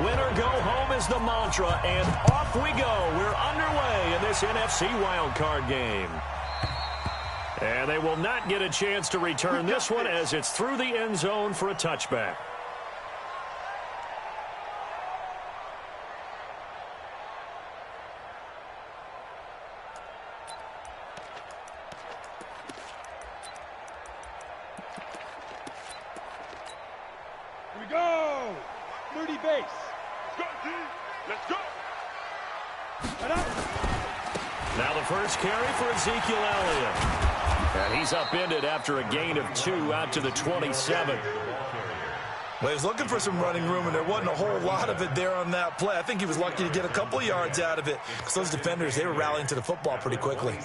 Win or go home is the mantra, and off we go. We're underway in this NFC wildcard game. And they will not get a chance to return this one as it's through the end zone for a touchback. Here we go! 30 base. Let's go, D. Let's go. Now the first carry for Ezekiel Elliott. And he's upended after a gain of 2 out to the 27. Well, he was looking for some running room, and there wasn't a whole lot of it there on that play. I think he was lucky to get a couple yards out of it because those defenders, they were rallying to the football pretty quickly.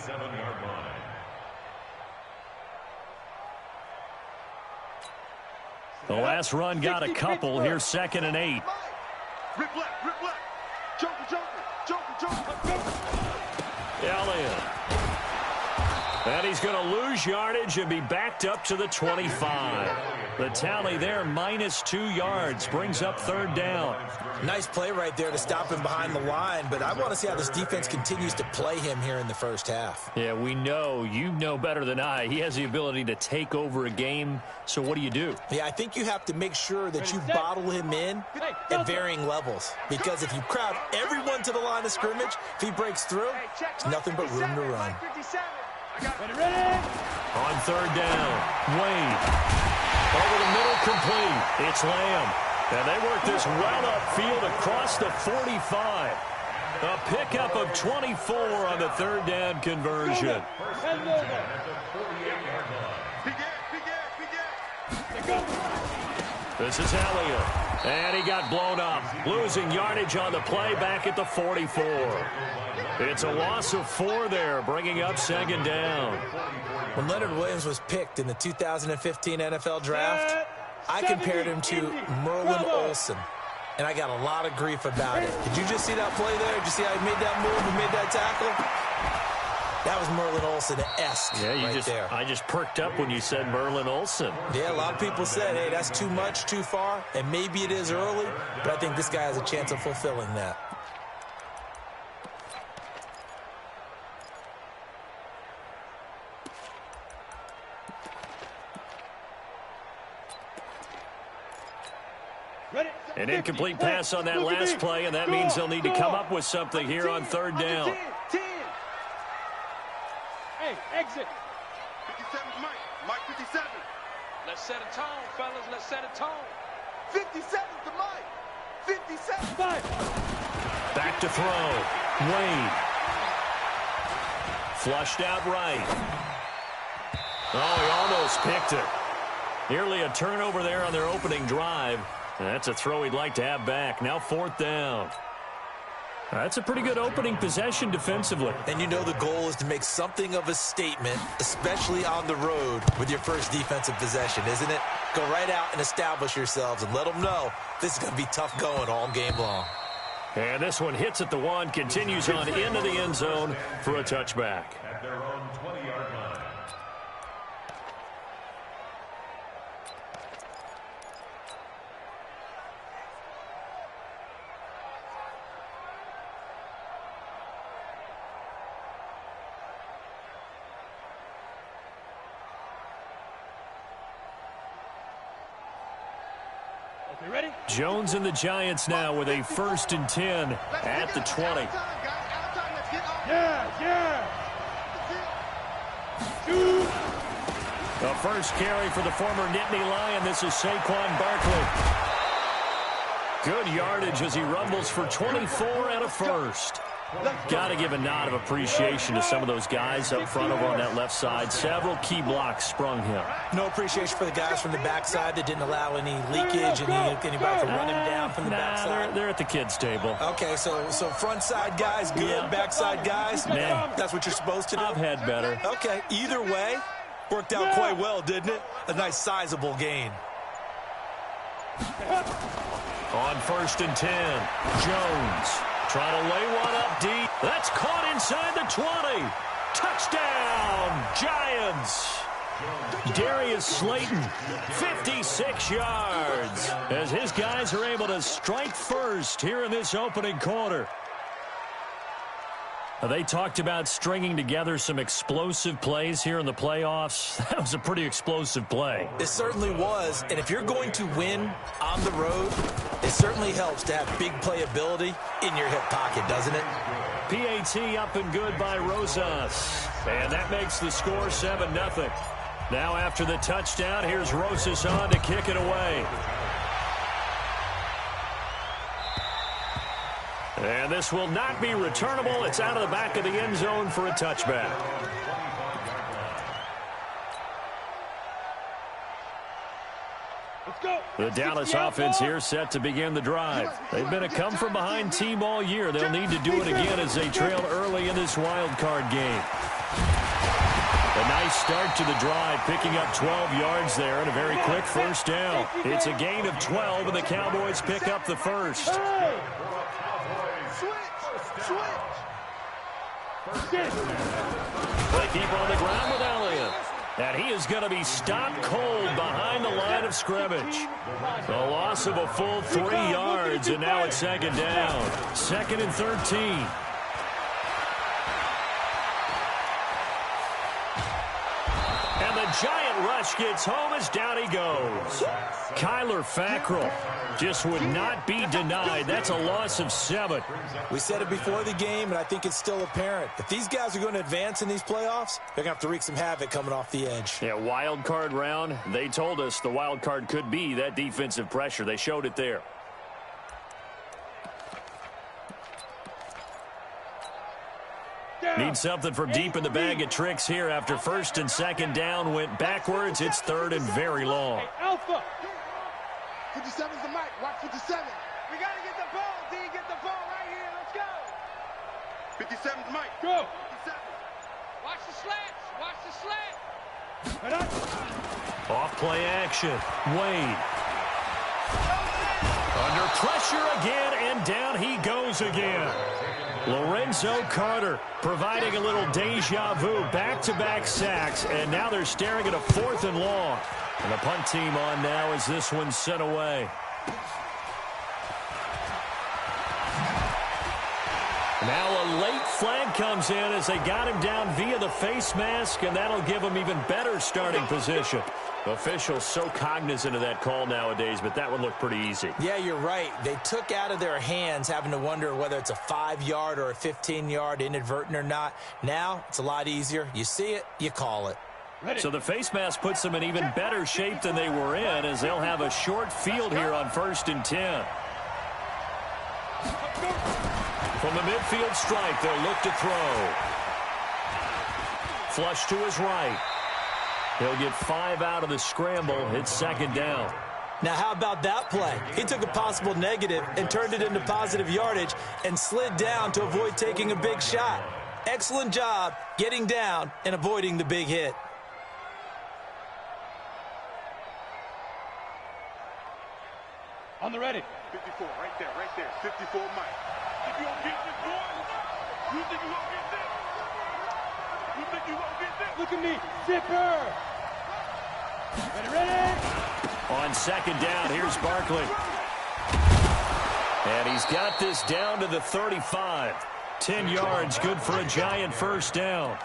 The last run got a couple. Here's 2nd and 8. Rip left, rip left. Joker. Elliott. And he's going to lose yardage and be backed up to the 25. The tally there, -2 yards, brings up 3rd down. Nice play right there to stop him behind the line, but I want to see how this defense continues to play him here in the first half. Yeah, we know. You know better than I. He has the ability to take over a game, so what do? Yeah, I think you have to make sure that you bottle him in at varying levels, because if you crowd everyone to the line of scrimmage, if he breaks through, it's nothing but room to run. Ready? On 3rd down, Wade. Over the middle, complete. It's Lamb. And they work this well upfield across the 45. A pickup of 24 on the 3rd down conversion. This is Elliott. And he got blown up. Losing yardage on the play back at the 44. It's a loss of 4 there, bringing up 2nd down. When Leonard Williams was picked in the 2015 NFL Draft, I compared him to Merlin Olsen, and I got a lot of grief about it. Did you just see that play there? Did you see how he made that move and made that tackle? That was Merlin Olsen-esque there. I just perked up when you said Merlin Olsen. Yeah, a lot of people said, hey, that's too much, too far, and maybe it is early, but I think this guy has a chance of fulfilling that. An incomplete pass on that last play, and that means they'll need to come up with something here on 3rd down. 10. Hey, exit. 57's Mike. Mike 57. Let's set a tone, fellas. Let's set a tone. 57's the Mike. 57. 5. Back to throw. Wade. Flushed out right. Oh, he almost picked it. Nearly a turnover there on their opening drive. That's a throw he'd like to have back. Now 4th down. That's a pretty good opening possession defensively. And you know the goal is to make something of a statement, especially on the road with your first defensive possession, isn't it? Go right out and establish yourselves and let them know this is going to be tough going all game long. And this one hits at the 1, continues on into the end zone for a touchback. At their own 20-yard line. Ready? Jones and the Giants now with a 1st and 10 at the 20. Yeah. The first carry for the former Nittany Lion. This is Saquon Barkley. Good yardage as he rumbles for 24 and a 1st. Got to give a nod of appreciation to some of those guys up front over on that left side. Several key blocks sprung him. No appreciation for the guys from the backside that didn't allow any leakage and anybody from running down from the backside. They're at the kids' table. Okay, so front side guys good, Yeah. backside guys, that's what you're supposed to do? I've had better. Okay, either way, worked out quite well, didn't it? A nice sizable gain. On 1st and 10, Jones trying to lay one up deep. That's caught inside the 20. Touchdown, Giants. Darius Slayton, 56 yards, as his guys are able to strike first here in this opening quarter. They talked about stringing together some explosive plays here in the playoffs. That was a pretty explosive play. It certainly was, and if you're going to win on the road, it certainly helps to have big playability in your hip pocket, doesn't it? PAT up and good by Rosas, and that makes the score 7-0. Now after the touchdown, here's Rosas on to kick it away. And this will not be returnable. It's out of the back of the end zone for a touchback. Let's go. The Dallas offense here set to begin the drive. They've been a come-from-behind team all year. They'll need to do it again as they trail early in this wild card game. A nice start to the drive, picking up 12 yards there and a very quick first down. It's a gain of 12, and the Cowboys pick up the first. Switch. They keep on the ground with Elliott. And he is going to be stopped cold behind the line of scrimmage. A loss of a full 3 yards, and now it's second down. 2nd and 13. And the giant rush gets home as down he goes. Kyler Fackrell just would not be denied. That's a loss of 7. We said it before the game, and I think it's still apparent. If these guys are going to advance in these playoffs, they're going to have to wreak some havoc coming off the edge. Yeah, wild card round. They told us the wild card could be that defensive pressure. They showed it there. Need something from deep in the bag of tricks here after 1st and 2nd down went backwards. It's 3rd and very long. Alpha. 57's the mic. Watch 57. We got to get the ball, D. Get the ball right here. Let's go. 57's the mic. Go. 57. Watch the slants. Watch the slant. Head up. Off play action. Wade. Under pressure again, and down he goes again. Lorenzo Carter providing a little deja vu, back-to-back sacks, and now they're staring at a 4th and long. And the punt team on now as this one's sent away. Now a late flag comes in as they got him down via the face mask, and that'll give him even better starting position. Officials so cognizant of that call nowadays, but that one looked pretty easy. Yeah, you're right. They took out of their hands having to wonder whether it's a 5-yard or a 15-yard inadvertent or not. Now it's a lot easier. You see it, you call it. So the face mask puts them in even better shape than they were in, as they'll have a short field here on 1st and 10. From the midfield stripe, they'll look to throw. Flush to his right. He'll get 5 out of the scramble. It's 2nd down. Now, how about that play? He took a possible negative and turned it into positive yardage and slid down to avoid taking a big shot. Excellent job getting down and avoiding the big hit. On the ready. 54, right there, right there. 54 mic. Think you won't get this, boy? You think you won't get this? You think you won't get this? Look at me. Zipper. Ready. On 2nd down, here's Barkley. And he's got this down to the 35. 10 yards, good for a giant first down.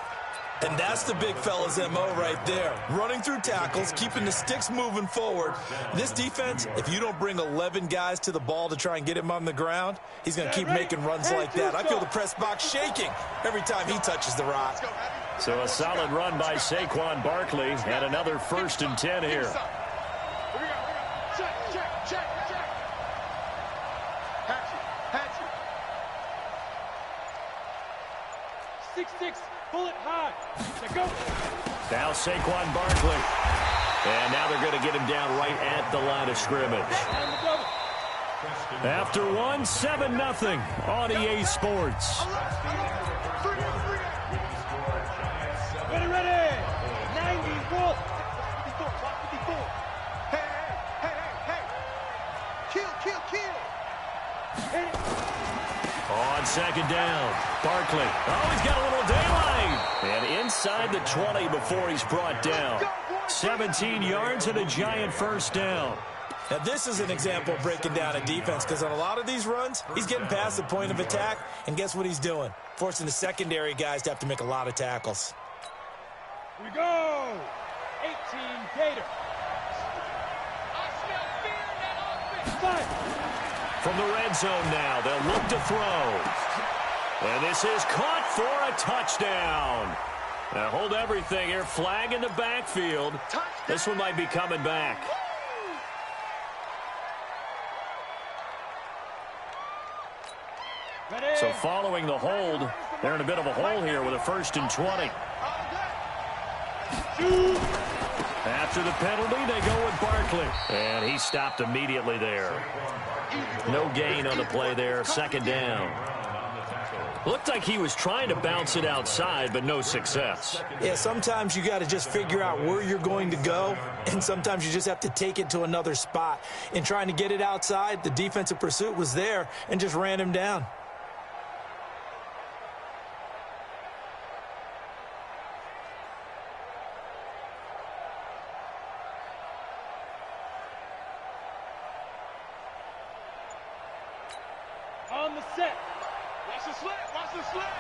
And that's the big fella's MO right there. Running through tackles, keeping the sticks moving forward. This defense, if you don't bring 11 guys to the ball to try and get him on the ground, he's going to keep making runs like that. I feel the press box shaking every time he touches the rock. So a solid run by Saquon Barkley and another 1st and 10 here. Check. Hatchet. 6'6", bullet high. Now go. Now Saquon Barkley. And now they're going to get him down right at the line of scrimmage. After one, 7-0 on EA Sports. Ready. 90, roll. 54. Hey. Kill. Hit it. On second down, Barkley. Oh, he's got a little daylight. And inside the 20 before he's brought down. 17 yards and a giant first down. Now, this is an example of breaking down a defense because on a lot of these runs, he's getting past the point of attack, and guess what he's doing? Forcing the secondary guys to have to make a lot of tackles. Here we go. 18 Gator. From the red zone now, they'll look to throw. And this is caught for a touchdown. Now hold everything here. Flag in the backfield. This one might be coming back. So following the hold, they're in a bit of a hole here with a 1st and 20. After the penalty, they go with Barkley. And he stopped immediately there. No gain on the play there. 2nd down. Looked like he was trying to bounce it outside, but no success. Yeah, sometimes you got to just figure out where you're going to go, and sometimes you just have to take it to another spot. In trying to get it outside, the defensive pursuit was there and just ran him down. On the set. Watch the slant. Watch the slant.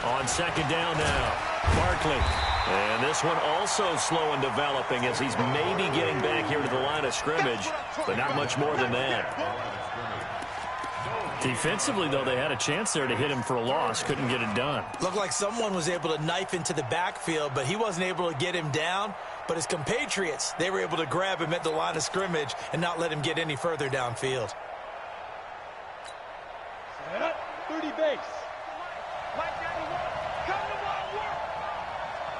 On 2nd down now, Barkley. And this one also slow in developing as he's maybe getting back here to the line of scrimmage, but not much more than that. Defensively, though, they had a chance there to hit him for a loss. Couldn't get it done. Looked like someone was able to knife into the backfield, but he wasn't able to get him down. But his compatriots, they were able to grab him at the line of scrimmage and not let him get any further downfield. 30 base. Like that, come to my work.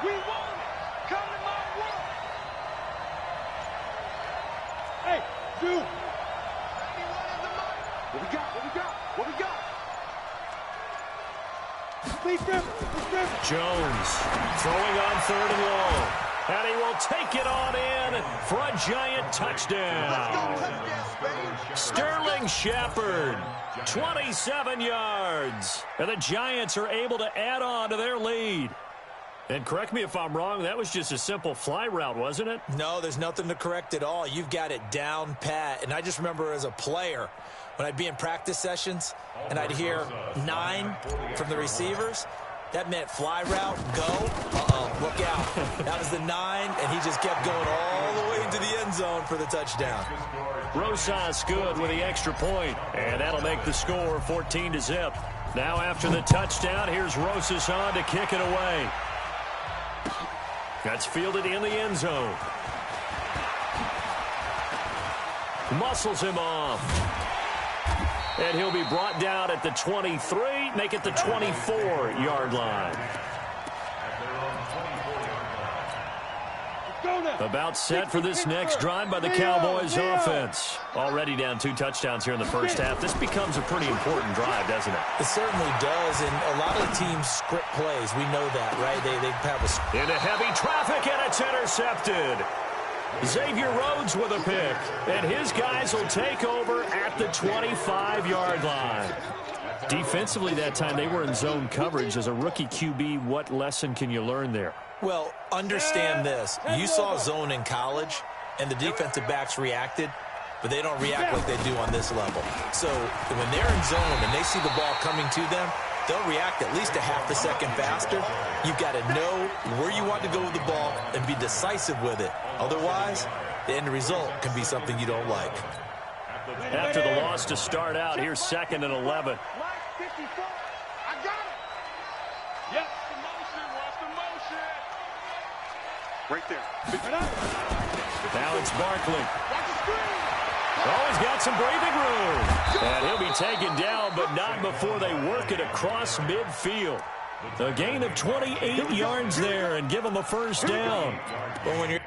We want it. Come to my work. Hey, do. What we got? What we got? What we got? Please, Jones throwing on 3rd and long. And he will take it on in for a giant touchdown. Sterling Shepard, 27 yards. And the Giants are able to add on to their lead. And correct me if I'm wrong, that was just a simple fly route, wasn't it? No, there's nothing to correct at all. You've got it down pat. And I just remember as a player, when I'd be in practice sessions and I'd hear 9 from the receivers, that meant fly route, go. Look out. That was the 9, and he just kept going all the way into the end zone for the touchdown. Rosas good with the extra point, and that'll make the score 14-0. Now after the touchdown, here's Rosas on to kick it away. That's fielded in the end zone. Muscles him off. And he'll be brought down at the 23, make it the 24-yard line. About set for this next drive by the Cowboys offense. Already down 2 touchdowns here in the first half. This becomes a pretty important drive, doesn't it? It certainly does, and a lot of the teams script plays. We know that, right? They have a... Into heavy traffic, and it's intercepted. Xavier Rhodes with a pick, and his guys will take over at the 25-yard line. Defensively that time, they were in zone coverage. As a rookie QB, what lesson can you learn there? Well, understand this. You saw zone in college, and the defensive backs reacted, but they don't react like they do on this level. So when they're in zone and they see the ball coming to them, they'll react at least a half a second faster. You've got to know where you want to go with the ball and be decisive with it. Otherwise, the end result can be something you don't like. After the loss to start out, here's 2nd and 11. Line 54. I got it. Yep. Watch the motion. Right there. Now it's Barkley. Oh, he's got some breathing room. And he'll be taken down, but not before they work it across midfield. A gain of 28 yards there and give him a first down. But when you're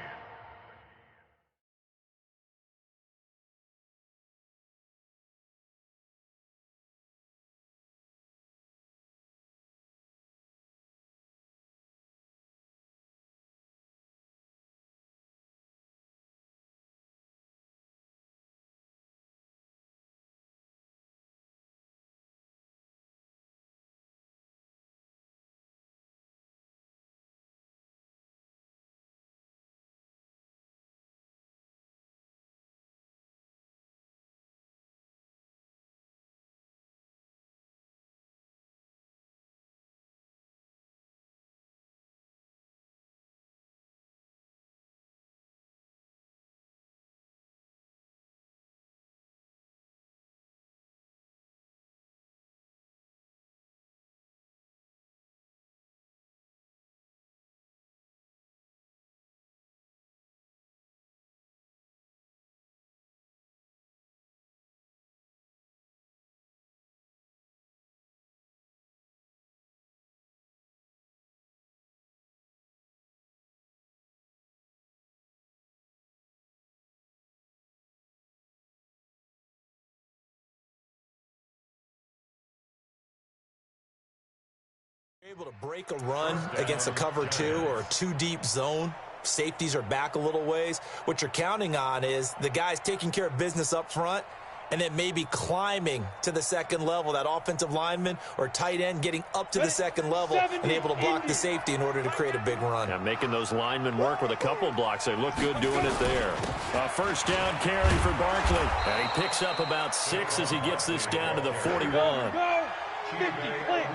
Able to break a run against a cover 2 or a 2-deep zone. Safeties are back a little ways. What you're counting on is the guys taking care of business up front and then maybe climbing to the second level, that offensive lineman or tight end getting up to the second level and able to block the safety in order to create a big run. Yeah, making those linemen work with a couple blocks. They look good doing it there. A first down carry for Barkley. And he picks up about 6 as he gets this down to the 41. Go. 50, clear.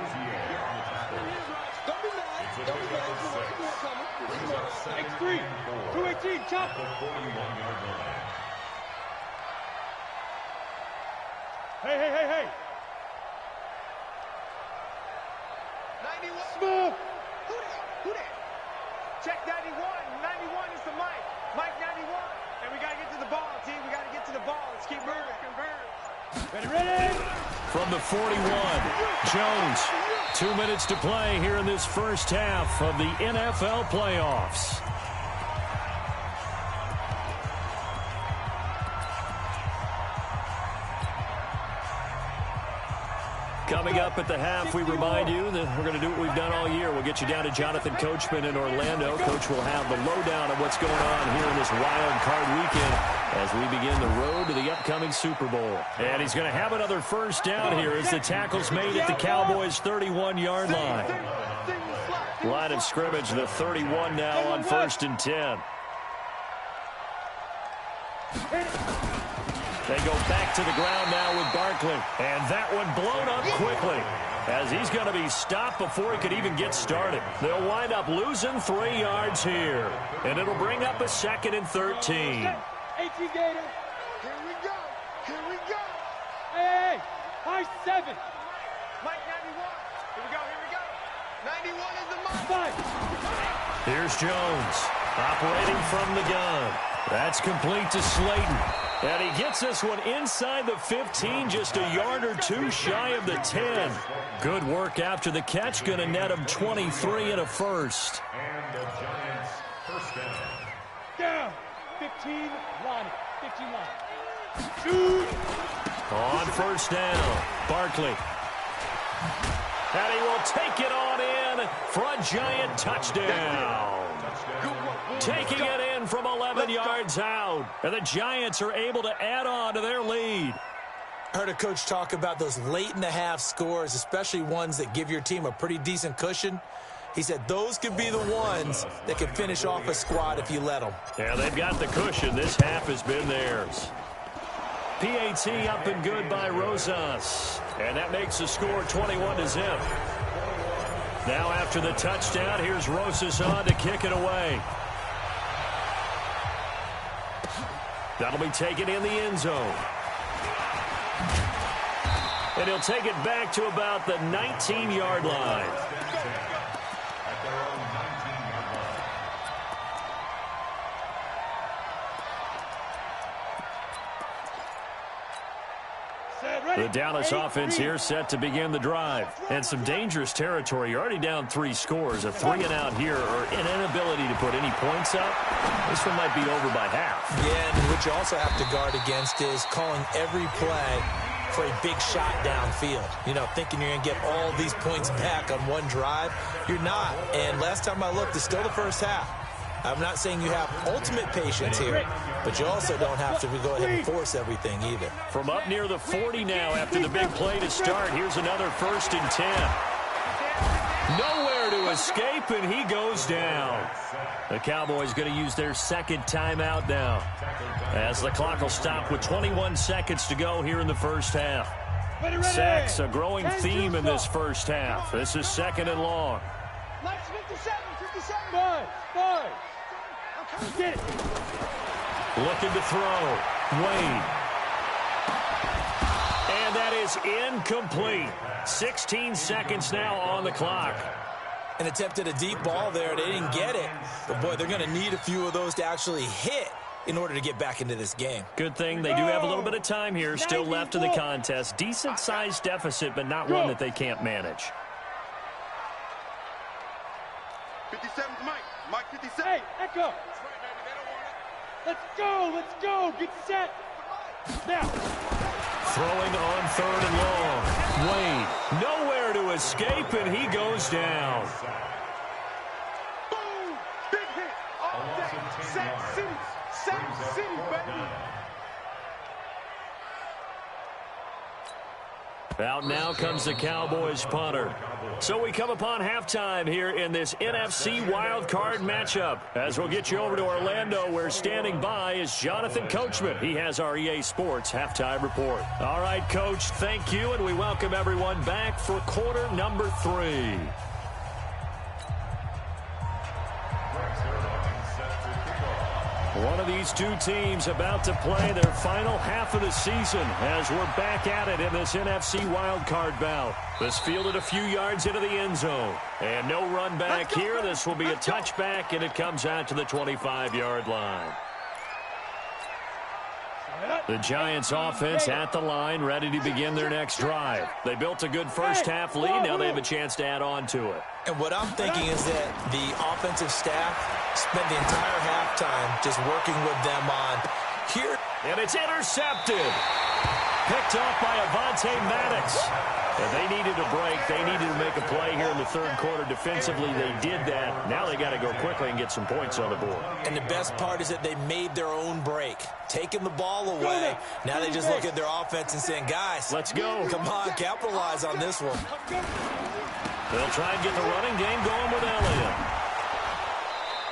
X3, 218, chop. Hey. 91. Smooth. Who that? Check 91. 91 is the Mike. Mike 91. And we got to get to the ball, team. We got to get to the ball. Let's keep moving. Ready. From the 41, Jones. 2 minutes to play here in this first half of the NFL playoffs. Coming up at the half, we remind you that we're going to do what we've done all year. We'll get you down to Jonathan Coachman in Orlando. Coach will have the lowdown of what's going on here in this wild card weekend as we begin the road to the upcoming Super Bowl. And he's going to have another first down here as the tackle's made at the Cowboys' 31-yard line. Line of scrimmage, the 31 now on 1st and 10. They go back to the ground now with Barkley. And that one blown up quickly as he's going to be stopped before he could even get started. They'll wind up losing 3 yards here. And it'll bring up a 2nd and 13. 18 Gator. Here we go. Hey. High 7. Mike 91. Here we go. 91 is the Mike. Here's Jones operating from the gun. That's complete to Slayton. And he gets this one inside the 15, just a yard or 2 shy of the 10. Good work after the catch, going to net him 23 and a first. And the Giants first down. Down. 15 line. 15 line. Shoot. On first down, Barkley. And he will take it on in for a Giant touchdown. Taking it in from 11 yards out. And the Giants are able to add on to their lead. I heard a coach talk about those late-in-the-half scores, especially ones that give your team a pretty decent cushion. He said those could be the ones that could finish off a squad if you let them. Yeah, they've got the cushion. This half has been theirs. PAT up and good by Rosas. And that makes the score 21-0. Now after the touchdown, here's Rosas on to kick it away. That'll be taken in the end zone. And he'll take it back to about the 19-yard line. The Dallas offense here set to begin the drive. And some dangerous territory. You're already down 3 scores. A 3-and-out here or an inability to put any points up. This one might be over by half. Yeah, and what you also have to guard against is calling every play for a big shot downfield. You know, thinking you're going to get all these points back on one drive. You're not. And last time I looked, it's still the first half. I'm not saying you have ultimate patience here, but you also don't have to go ahead and force everything either. From up near the 40 now after the big play to start, here's another 1st and 10. Nowhere to escape, and he goes down. The Cowboys going to use their 2nd timeout now as the clock will stop with 21 seconds to go here in the first half. Sacks, a growing theme in this first half. This is 2nd and long. 5. Get it. Looking to throw. Wade. And that is incomplete. 16 seconds now on the clock. And attempted a deep ball there. They didn't get it. But, boy, they're going to need a few of those to actually hit in order to get back into this game. Good thing they do have a little bit of time here still left in the contest. Decent-sized deficit, but not one that they can't manage. 57, Mike. Mike 57. Hey, Echo. Let's go. Get set. Now. Throwing on 3rd and long. Wade nowhere there to escape, and he goes down. Boom! Big hit. All day. Sack City. Sack City, baby. Out now comes the Cowboys punter. So we come upon halftime here in this NFC wildcard matchup. As we'll get you over to Orlando, where standing by is Jonathan Coachman. He has our EA Sports halftime report. All right, Coach, thank you, and we welcome everyone back for quarter number 3. One of these two teams about to play their final half of the season as we're back at it in this NFC wildcard bout. This fielded a few yards into the end zone. And no run back here. This will be a touchback, and it comes out to the 25-yard line. The Giants offense at the line, ready to begin their next drive. They built a good first-half lead. Now they have a chance to add on to it. And what I'm thinking is that the offensive staff spent the entire halftime just working with them on here. And it's intercepted. Picked off by Avonte Maddox. And they needed a break. They needed to make a play here in the third quarter. Defensively, they did that. Now they got to go quickly and get some points on the board. And the best part is that they made their own break. Taking the ball away. Now they just look at their offense and saying, guys, let's go. Come on, capitalize on this one. They'll try and get the running game going with Elliott.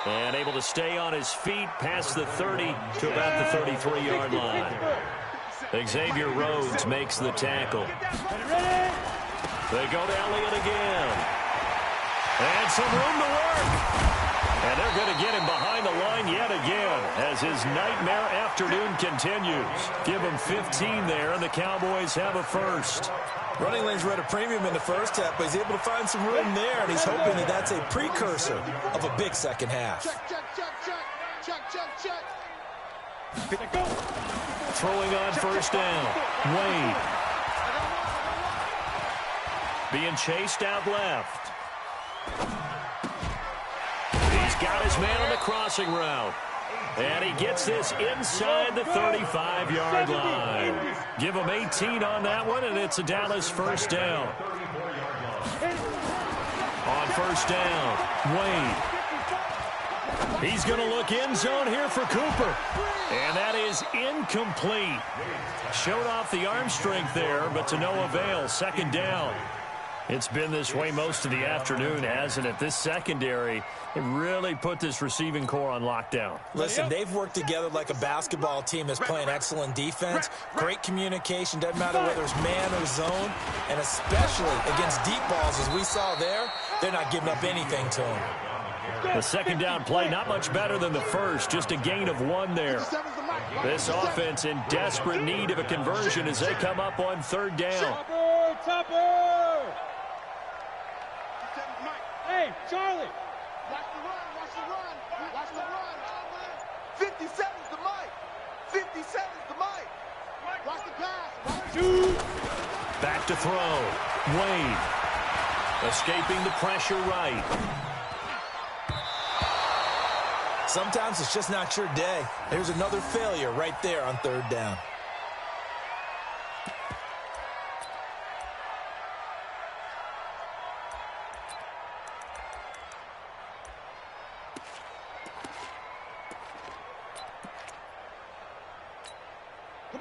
And able to stay on his feet past the 30 to about the 33-yard line. Xavier Rhodes makes the tackle. They go to Elliott again. And some room to work. And they're going to get him behind the line yet again as his nightmare afternoon continues. Give him 15 there, and the Cowboys have a first. Running lanes were at a premium in the first half, but he's able to find some room there, and he's hoping that that's a precursor of a big second half. Throwing on first down. Wade. Being chased out left. He's got his man on the crossing route. And he gets this inside the 35-yard line. Give him 18 on that one, and it's a Dallas first down. On first down, Wade. He's going to look end zone here for Cooper. And that is incomplete. Showed off the arm strength there, but to no avail. Second down. It's been this way most of the afternoon, hasn't it? This secondary, it really put this receiving core on lockdown. Listen, they've worked together like a basketball team that's playing excellent defense, great communication, doesn't matter whether it's man or zone, and especially against deep balls, as we saw there, they're not giving up anything to them. The second down play, not much better than the first, just a gain of 1 there. This offense in desperate need of a conversion as they come up on third down. Hey, Charlie. Watch the run, watch the run, watch the run. 57's the mic. 57's the mic. Watch the pass. Back to throw. Wade. Escaping the pressure right. Sometimes it's just not your day. There's another failure right there on third down.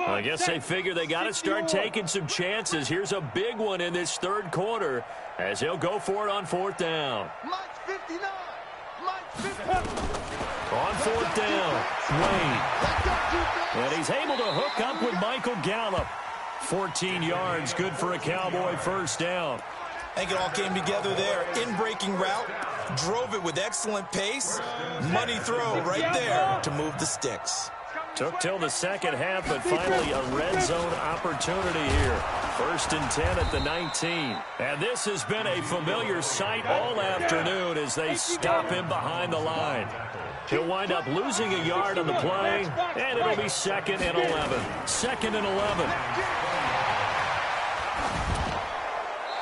I guess they figure they got to start taking some chances. Here's a big one in this third quarter as he'll go for it on fourth down. Mike's 59. Mike's 59. On fourth down, Wade. And he's able to hook up with Michael Gallup. 14 yards, good for a Cowboy first down. I think it all came together there. In-breaking route, drove it with excellent pace. Money throw right there to move the sticks. Took till the second half, but finally a red zone opportunity here. First and 10 at the 19. And this has been a familiar sight all afternoon as they stop him behind the line. He'll wind up losing a yard on the play, and it'll be second and 11. Second and 11.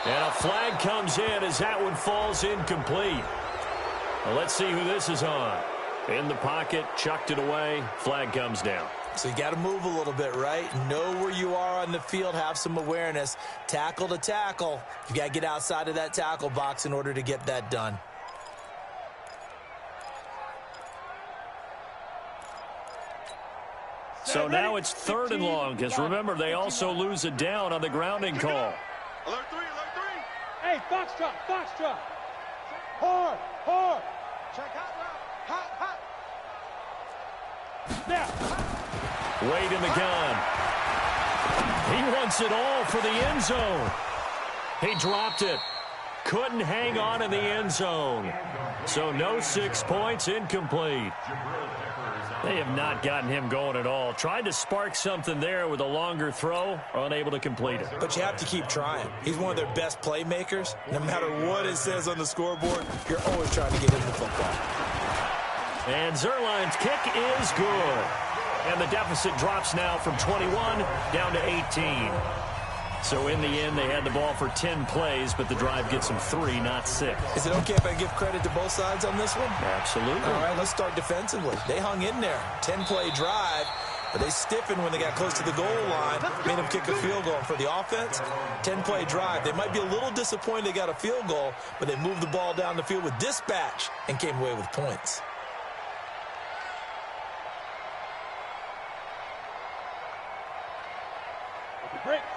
And a flag comes in as that one falls incomplete. Well, let's see who this is on. In the pocket, chucked it away, flag comes down. So you got to move a little bit, right? Know where you are on the field. Have some awareness. Tackle to tackle. You got to get outside of that tackle box in order to get that done. So now it's 3rd and long, because remember, they also lose a down on the grounding call. Alert 3, alert 3. Hey, foxtrot, foxtrot. Hard, hard. Check hot route. Hot, hot. Now. Wade in the gun. He wants it all for the end zone. He dropped it. Couldn't hang on in the end zone. So no 6 points, incomplete. They have not gotten him going at all. Tried to spark something there with a longer throw, unable to complete it. But you have to keep trying. He's one of their best playmakers. No matter what it says on the scoreboard, you're always trying to get him the football. And Zerline's kick is good. And the deficit drops now from 21 down to 18. So in the end, they had the ball for 10 plays, but the drive gets them 3, not 6. Is it okay if I give credit to both sides on this one? Absolutely. All right, let's start defensively. They hung in there. 10-play drive, but they stiffened when they got close to the goal line, made them kick a field goal. And for the offense, 10-play drive. They might be a little disappointed they got a field goal, but they moved the ball down the field with dispatch and came away with points.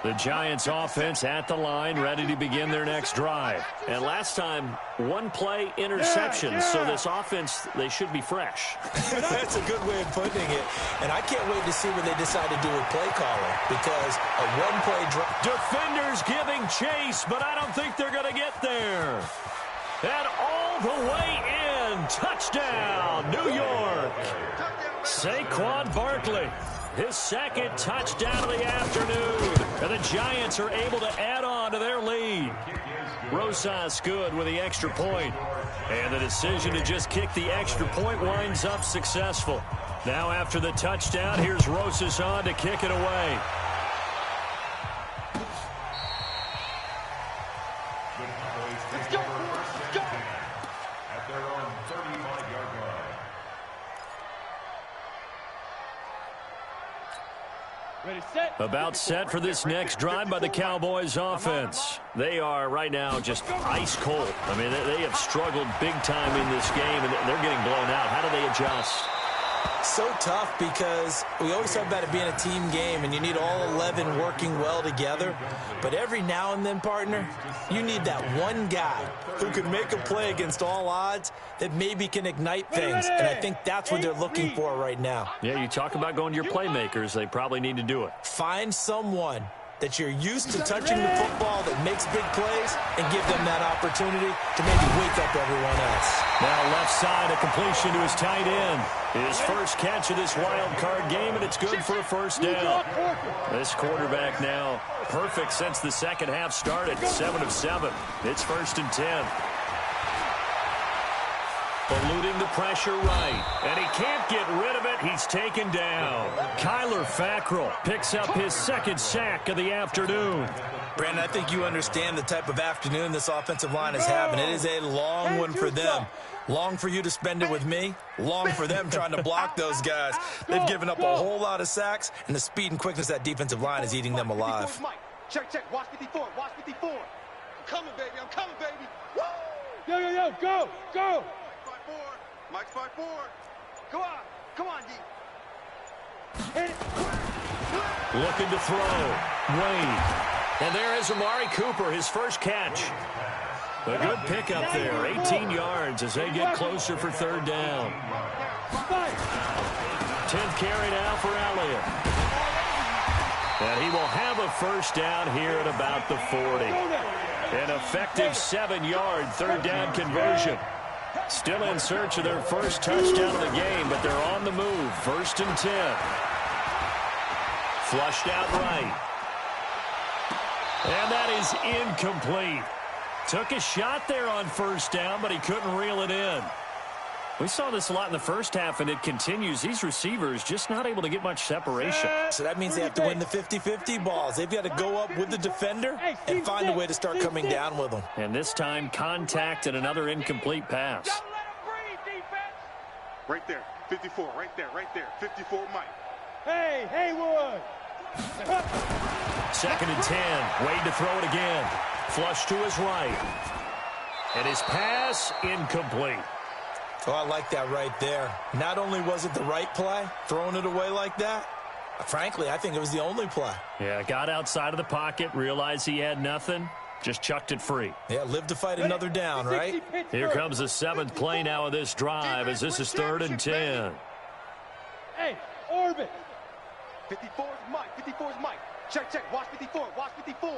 The Giants offense at the line, ready to begin their next drive. And last time, 1-play interception. So this offense, they should be fresh. That's a good way of putting it. And I can't wait to see what they decide to do with play calling, because a 1-play drive. Defenders giving chase, but I don't think they're going to get there. And all the way in. Touchdown, New York. Saquon Barkley. His second touchdown of the afternoon. And the Giants are able to add on to their lead. Rosas good with the extra point. And the decision to just kick the extra point winds up successful. Now after the touchdown, here's Rosas on to kick it away. Let's go. Let's go. At their own 35-yard line. Ready, set. About set for this next drive by the Cowboys offense. They are right now just ice cold. I mean, they have struggled big time in this game, and they're getting blown out. How do they adjust? So tough, because we always talk about it being a team game and you need all 11 working well together. But every now and then, partner, you need that one guy who can make a play against all odds that maybe can ignite things. And I think that's what they're looking for right now. Yeah, you talk about going to your playmakers. They probably need to do it. Find someone that you're used to touching the football that makes big plays and give them that opportunity to maybe wake up everyone else. Now left side, a completion to his tight end. His first catch of this wild card game, and it's good for a first down. This quarterback now perfect since the second half started. 7 of 7. It's 1st and 10. Eluding the pressure right. And he can't get rid of it. He's taken down. Kyler Fackrell picks up his second sack of the afternoon. Brandon, I think you understand the type of afternoon this offensive line is having. It is a long one for them. Long for you to spend it with me. Long for them trying to block those guys. They've given up a whole lot of sacks, and the speed and quickness of that defensive line is eating them alive. Check, check. Watch 54. Watch 54. I'm coming, baby. I'm coming, baby. Woo! Yo, yo, yo. Go, go. Mike's 5-4. Come on. Come on, D. Hit it. Looking to throw. Wade. And there is Amari Cooper, his first catch. A good pickup there. 18 yards as they get closer for 3rd down. 10th carry now for Elliott. And he will have a first down here at about the 40. An effective 7-yard 3rd down conversion. Still in search of their first touchdown of the game, but they're on the move. 1st and 10. Flushed out right. And that is incomplete. Took a shot there on 1st down, but he couldn't reel it in. We saw this a lot in the first half, and it continues. These receivers just not able to get much separation. So that means they have to win the 50-50 balls. They've got to go up with the defender and find a way to start coming down with them. And this time, contact and another incomplete pass. Don't let him breathe, defense. Right there. 54. Right there. Right there. 54 Mike. Hey, Haywood! Second and 10. Wade to throw it again. Flush to his right. And his pass incomplete. Oh, I like that right there. Not only was it the right play, throwing it away like that, frankly, I think it was the only play. Yeah, got outside of the pocket, realized he had nothing, just chucked it free. Yeah, live to fight another down, right? Here comes the 7th play now of this drive as this is 3rd and 10. Hey, orbit! 54 is Mike. 54 is Mike. Check, check. Watch 54. Watch 54.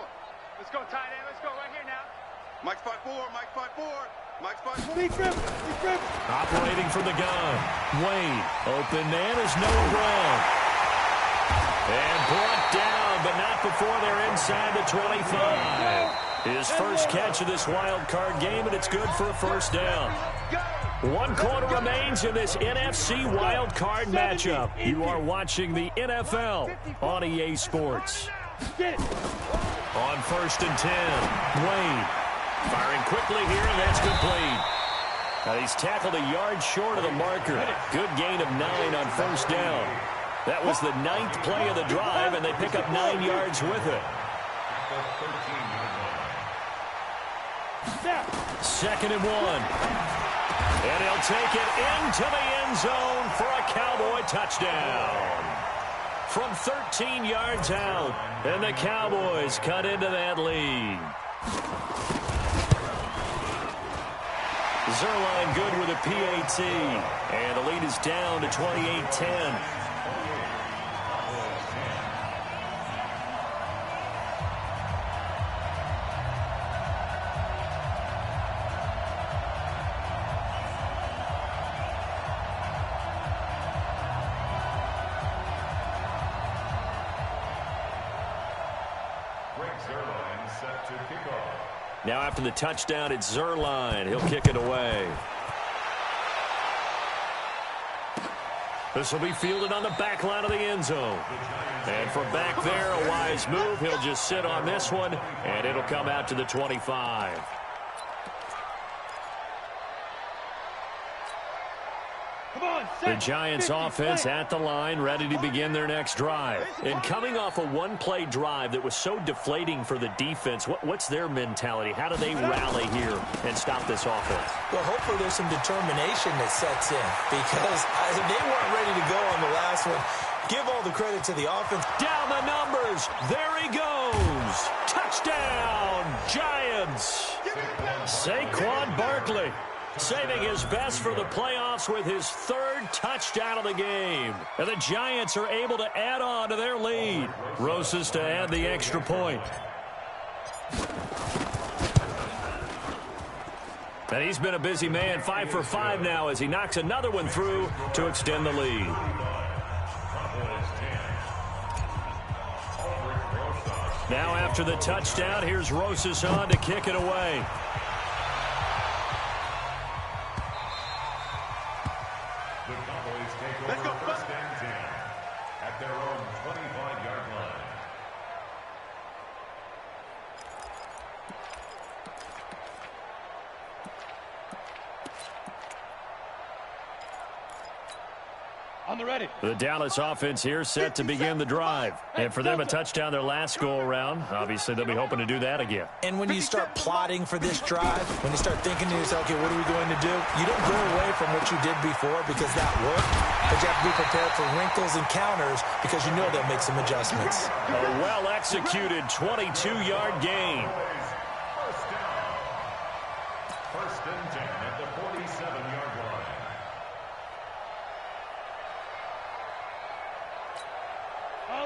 Let's go, tight end. Let's go right here now. Mike's 5'4", Mike's 5'4", Mike's 5'4". Be driven. Be driven. Operating from the gun. Wade, open man is nowhere wrong. And brought down, but not before they're inside the 25. His first catch of this wild card game, and it's good for a first down. 1 quarter remains in this NFC wild card matchup. You are watching the NFL on EA Sports. On 1st and 10, Wade firing quickly here, and that's complete. Now he's tackled a yard short of the marker. Good gain of 9 on first down. That was the 9th play of the drive, and they pick up 9 yards with it. 2nd and 1. And he'll take it into the end zone for a Cowboy touchdown. From 13 yards out, and the Cowboys cut into that lead. Zerline good with a PAT, and the lead is down to 28-10. Now after the touchdown, it's Zerline. He'll kick it away. This will be fielded on the back line of the end zone. And from back there, a wise move. He'll just sit on this one, and it'll come out to the 25. The Giants offense at the line, ready to begin their next drive. And coming off a one-play drive that was so deflating for the defense, what's their mentality? How do they rally here and stop this offense? Well, hopefully there's some determination that sets in because they weren't ready to go on the last one. Give all the credit to the offense. Down the numbers. There he goes. Touchdown, Giants. Saquon Barkley saving his best for the playoffs with his 3rd touchdown of the game. And the Giants are able to add on to their lead. Rosas to add the extra point. And he's been a busy man, 5 for 5 now as he knocks another one through to extend the lead. Now after the touchdown, here's Rosas on to kick it away. Let's go, first and 10 at their own 25-yard line. On the ready. The Dallas offense here set to begin the drive. And for them, a touchdown their last go-around. Obviously, they'll be hoping to do that again. And when you start plotting for this drive, when you start thinking to yourself, okay, what are we going to do? You don't go away from what you did before because that worked. But you have to be prepared for wrinkles and counters because you know they'll make some adjustments. A well-executed 22-yard gain. First down. 1st and 10 at the 47-yard line.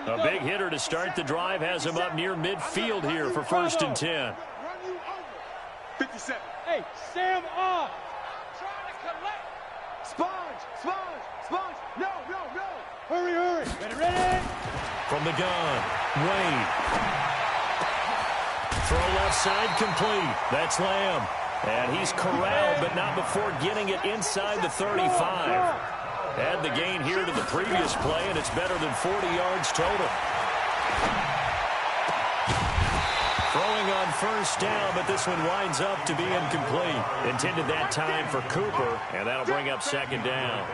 A big hitter to start the drive has him up near midfield here for 1st and 10. 57. Hey, Sam off. Trying to collect. Sponge. No. Hurry. Ready. From the gun, Wade. Throw left side complete. That's Lamb. And he's corralled, but not before getting it inside the 35. Add the gain here to the previous play, and it's better than 40 yards total. Throwing on 1st down, but this one winds up to be incomplete. Intended that time for Cooper, and that'll bring up 2nd down.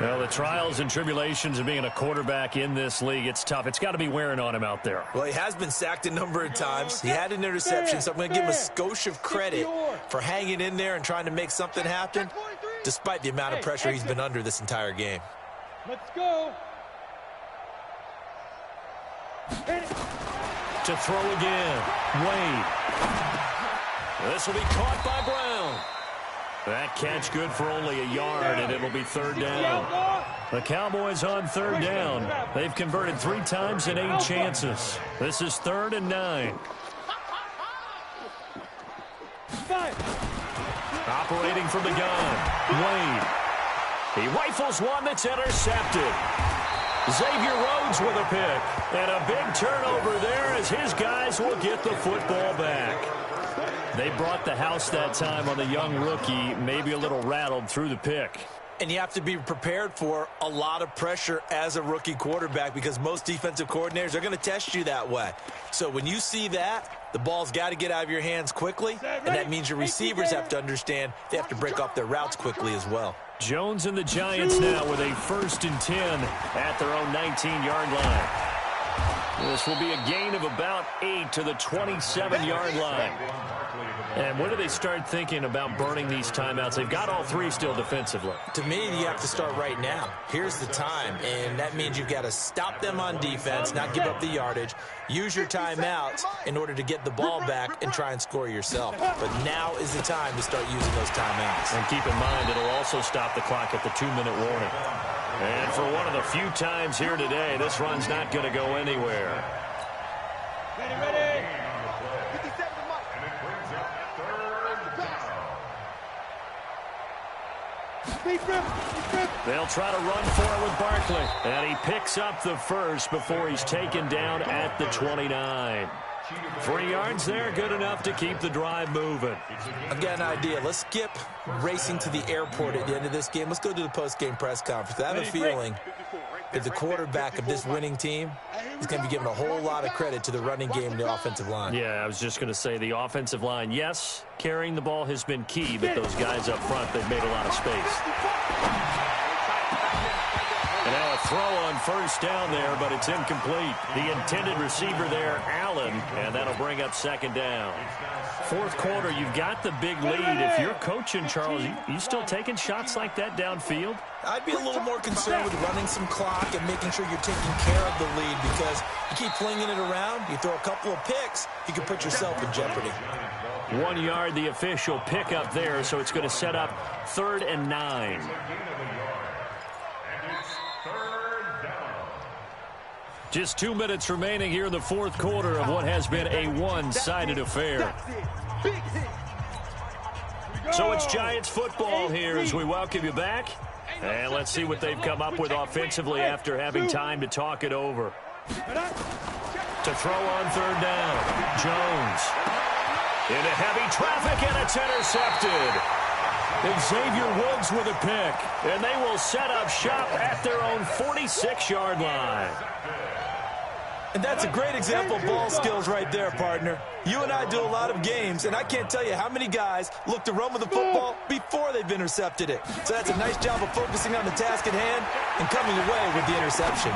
Well, the trials and tribulations of being a quarterback in this league, it's tough. It's got to be wearing on him out there. Well, he has been sacked a number of times. He had an interception, so I'm going to give him a skosh of credit for hanging in there and trying to make something happen, despite the amount of pressure he's been under this entire game. Let's go. To throw again. Wade. This will be caught by Brown. That catch good for only a yard, and it'll be third down. The Cowboys on third down. They've converted 3 times in 8 chances. This is 3rd and 9. Operating from the gun. Wade. He rifles one that's intercepted. Xavier Rhodes with a pick. And a big turnover there as his guys will get the football back. They brought the house that time on the young rookie, maybe a little rattled through the pick. And you have to be prepared for a lot of pressure as a rookie quarterback because most defensive coordinators are going to test you that way. So when you see that, the ball's got to get out of your hands quickly, and that means your receivers have to understand they have to break off their routes quickly as well. Jones and the Giants now with a 1st and 10 at their own 19-yard line. This will be a gain of about 8 to the 27-yard line. And when do they start thinking about burning these timeouts? They've got all 3 still defensively. To me, you have to start right now. Here's the time, and that means you've got to stop them on defense, not give up the yardage, use your timeouts in order to get the ball back and try and score yourself. But now is the time to start using those timeouts. And keep in mind, it'll also stop the clock at the 2-minute warning. And for one of the few times here today, this run's not going to go anywhere. Ready. They'll try to run for it with Barkley. And he picks up the first before he's taken down at the 29. 3 yards there, good enough to keep the drive moving. I've got an idea. Let's skip racing to the airport at the end of this game. Let's go to the post-game press conference. I have a feeling that the quarterback of this winning team is going to be given a whole lot of credit to the running game and the offensive line. Yeah, I was just going to say the offensive line, yes, carrying the ball has been key, but those guys up front, they've made a lot of space. And now a throw on 1st down there, but it's incomplete. The intended receiver there, Allen, and that'll bring up 2nd down. 4th quarter, you've got the big lead. If you're coaching, Charles, you still taking shots like that downfield? I'd be a little more concerned with running some clock and making sure you're taking care of the lead because you keep flinging it around, you throw a couple of picks, you can put yourself in jeopardy. 1 yard, the official pickup there, so it's going to set up 3rd and 9. Just 2 minutes remaining here in the 4th quarter of what has been a one-sided affair. So it's Giants football here as we welcome you back. And let's see what they've come up with offensively after having time to talk it over. To throw on 3rd down, Jones. Into heavy traffic, and it's intercepted. Xavier Woods with a pick, and they will set up shop at their own 46-yard line. And that's a great example of ball skills right there, partner. You and I do a lot of games, and I can't tell you how many guys look to run with the football before they've intercepted it. So that's a nice job of focusing on the task at hand and coming away with the interception.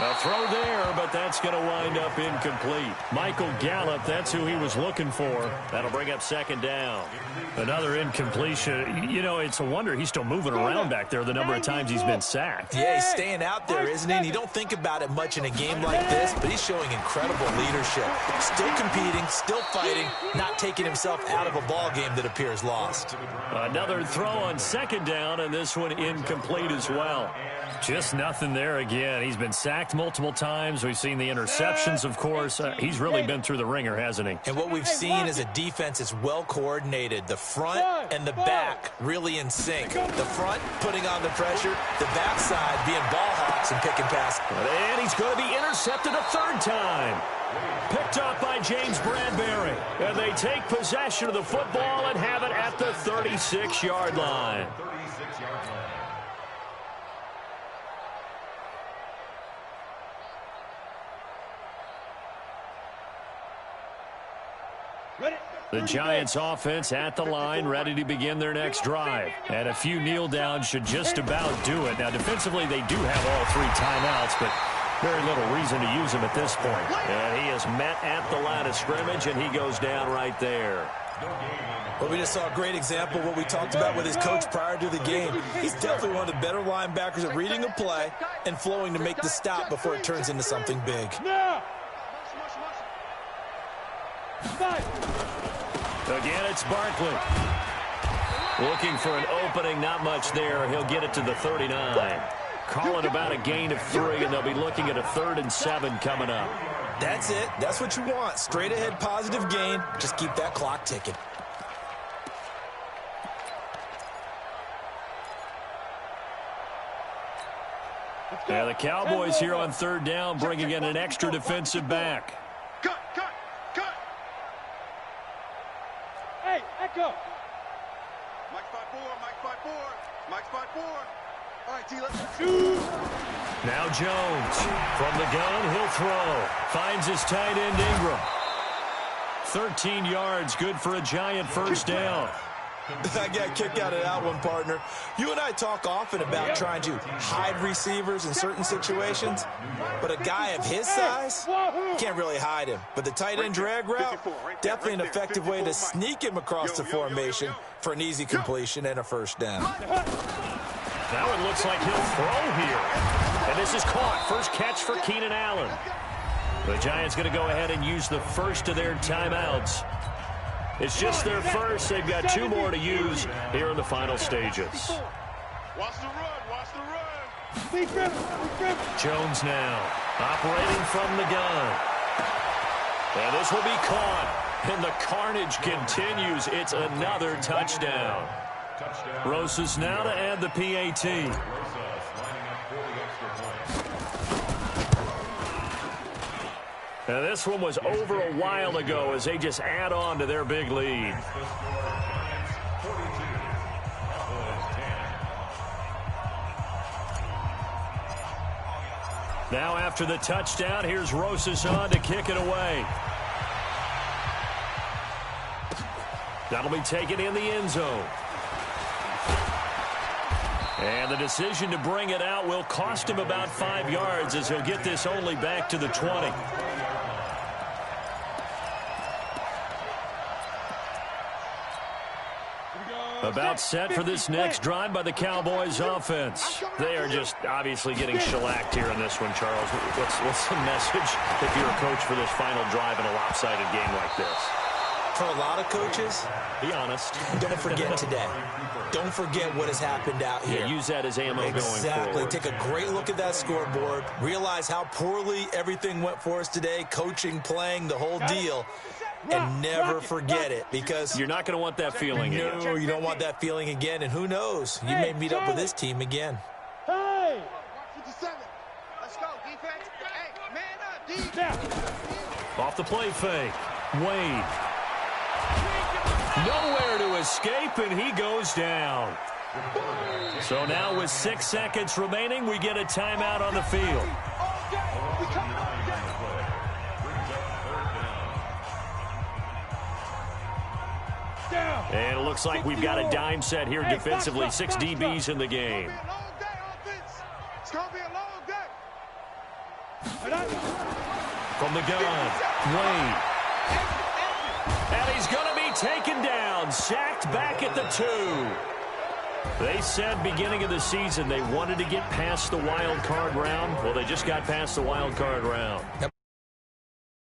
A throw there, but that's going to wind up incomplete. Michael Gallup, that's who he was looking for. That'll bring up 2nd down. Another incompletion. You know, it's a wonder he's still moving around back there the number of times he's been sacked. Yeah, he's staying out there, isn't he? And you don't think about it much in a game like this, but he's showing incredible leadership. Still competing, still fighting, not taking himself out of a ball game that appears lost. Another throw on 2nd down, and this one incomplete as well. Just nothing there again. He's been sacked multiple times. We've seen the interceptions, of course. He's really been through the ringer, hasn't he? And what we've seen is a defense that's well coordinated. The front and the back really in sync. The front putting on the pressure, the backside being ball hawks and picking pass. And he's going to be intercepted a 3rd time. Picked up by James Bradbury. And they take possession of the football and have it at the 36-yard line. Ready? The Giants offense at the line, ready to begin their next drive. And a few kneel downs should just about do it. Now, defensively, they do have all 3 timeouts, but very little reason to use them at this point. And he is met at the line of scrimmage, and he goes down right there. Well, we just saw a great example of what we talked about with his coach prior to the game. He's definitely one of the better linebackers at reading a play and flowing to make the stop before it turns into something big. Again, it's Barkley. Looking for an opening, not much there. He'll get it to the 39. Calling about a gain of 3, and they'll be looking at a 3rd and 7 coming up. That's it. That's what you want. Straight ahead, positive gain. Just keep that clock ticking. Now the Cowboys here on 3rd down, bringing in an extra defensive back. Cut. Hey, echo. Mike 5-4. All right, T, let's Now Jones from the gun, he'll throw. Finds his tight end Ingram. 13 yards, good for a Giant 1st down. I got a kick out of that one, partner. You and I talk often about trying to hide receivers in certain situations, but a guy of his size can't really hide him. But the tight end drag route, definitely an effective way to sneak him across the formation for an easy completion and a 1st down. Now it looks like he'll throw here. And this is caught. First catch for Keenan Allen. The Giants going to go ahead and use the first of their timeouts. It's just their first. They've got 2 more to use here in the final stages. watch the run. Jones now operating from the gun. And this will be caught. And the carnage continues. It's another touchdown. Rosas now to add the PAT. Now this one was over a while ago as they just add on to their big lead. Now after the touchdown, here's Rosas on to kick it away. That'll be taken in the end zone. And the decision to bring it out will cost him about 5 yards as he'll get this only back to the 20. About set for this next drive by the Cowboys offense. They are just obviously getting shellacked here in this one, Charles. What's the message if you're a coach for this final drive in a lopsided game like this? For a lot of coaches, be honest. Don't forget today. Don't forget what has happened out here. Yeah, use that as ammo going forward. Exactly. Take a great look at that scoreboard. Realize how poorly everything went for us today. Coaching, playing, the whole deal. And never forget it, because you're not going to want that feeling again. No, you don't want that feeling again. And who knows? You may meet up with this team again. Hey! 57. Let's go, defense. Hey, man up, defense. Off the play fake. Wade. Nowhere to escape, and he goes down. So now with 6 seconds remaining, we get a timeout on the field. And it looks like we've got a dime set here defensively. 6 DBs in the game. It's going to be a long day. From the gun, Wade. And he's going to be taken down, sacked back at the 2. They said beginning of the season they wanted to get past the wild card round. Well, they just got past the wild card round. Yep.